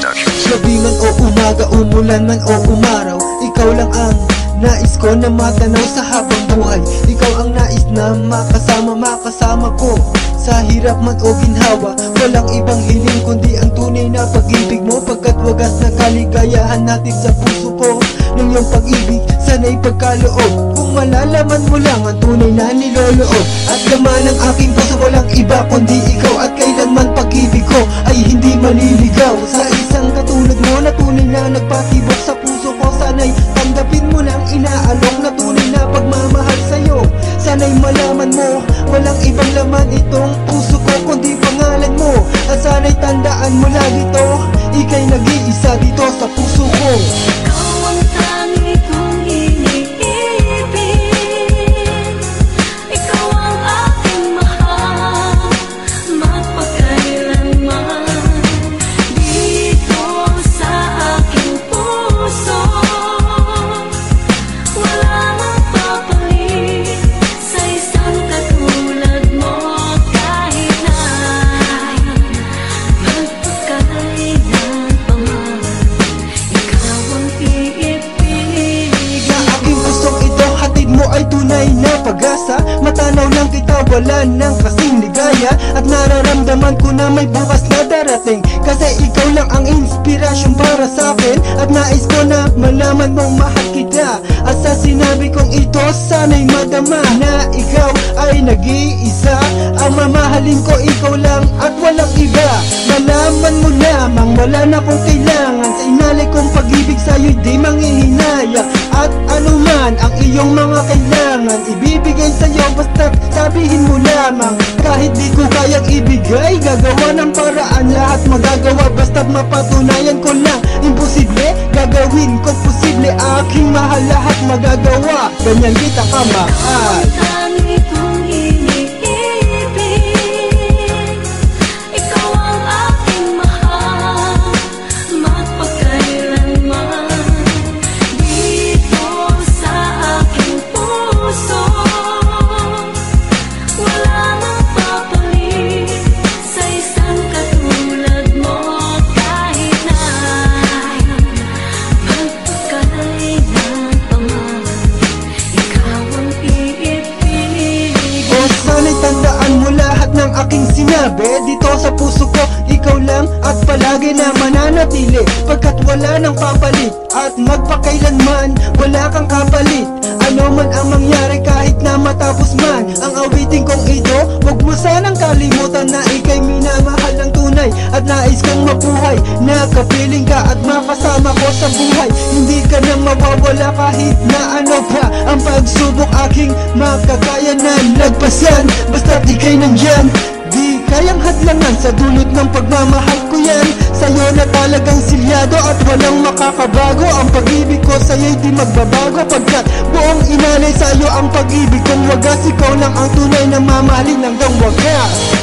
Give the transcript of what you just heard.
Gabi man o umaga, umulan man o umaraw, ikaw lang ang nais ko na matanaw sa habang buhay. Ikaw ang nais na makasama ko sa hirap man o ginhawa. Walang ibang hiling kundi ang tunay na pag-ibig mo, pagkat wagas na kaligayahan natin sa puso ko ng iyong pag-ibig, sana'y pagkaloob. Kung malalaman mo lang ang tunay na niloloob at laman ng aking puso, walang iba kundi ikaw. At kailanman pag-ibig ko ay hindi maliligaw sa isang katulad mo na tunay na nagpatibok sa puso ko. Sana'y tanggapin mo lang inaalok na tunay na pagmamahal sa'yo. Sana'y malaman mo walang ibang laman itong puso ko kundi pangalan mo. At sana'y tandaan mo lagi to, ika'y nag-iisa dito sa puso ko. Pag-asa, matanaw lang kita, wala nang kasing ligaya. At nararamdaman ko na may bukas na darating, kasi ikaw lang ang inspirasyon para sa akin. At nais ko na malaman mong mahal kita, at sa sinabi kong ito sana'y madama na ikaw ay nag-iisa. Ang mamahalin ko ikaw lang at walang iba. Malaman mo lamang wala na kong kailangan, sa inalay kong pag-ibig sa'yo'y di manghihinaya. At anuman ang iyong mga kailangan, ibibigay sa'yo basta't sabihin mo lamang. Kahit di ko kayang ibigay, gagawa ng paraan, lahat magagawa basta't mapatunayan ko lang. Imposible, gagawin ko posible, aking mahal lahat magagawa. Ganyan kita kamahal. Aking sinabi dito sa puso ko, ikaw lang at palagi na mananatili, pagkat wala nang papalit at magpakailanman wala kang kapalit. Ano man ang mangyari kahit na matapos man ang awitin kong ito, huwag mo sanang kalimutan na ika'y minamahal ng tunay. At nais kong mabuhay na kapiling ka at makasama ko sa buhay. Hindi ka na mawawala kahit na ano pa ang pagsubok aking makakaya na lagpasan, basta't ika'y nandyan. Di kayang hadlangan sa dulot ng pagmamahal ko yan. Sa'yo na talagang silyado at walang makakabago. Ang pag-ibig ko sa'yo'y di magbabago, pagkat buong inalay sa'yo ang pag-ibig kong wagas. Ikaw lang ang tunay na mamahalin hanggang wagas.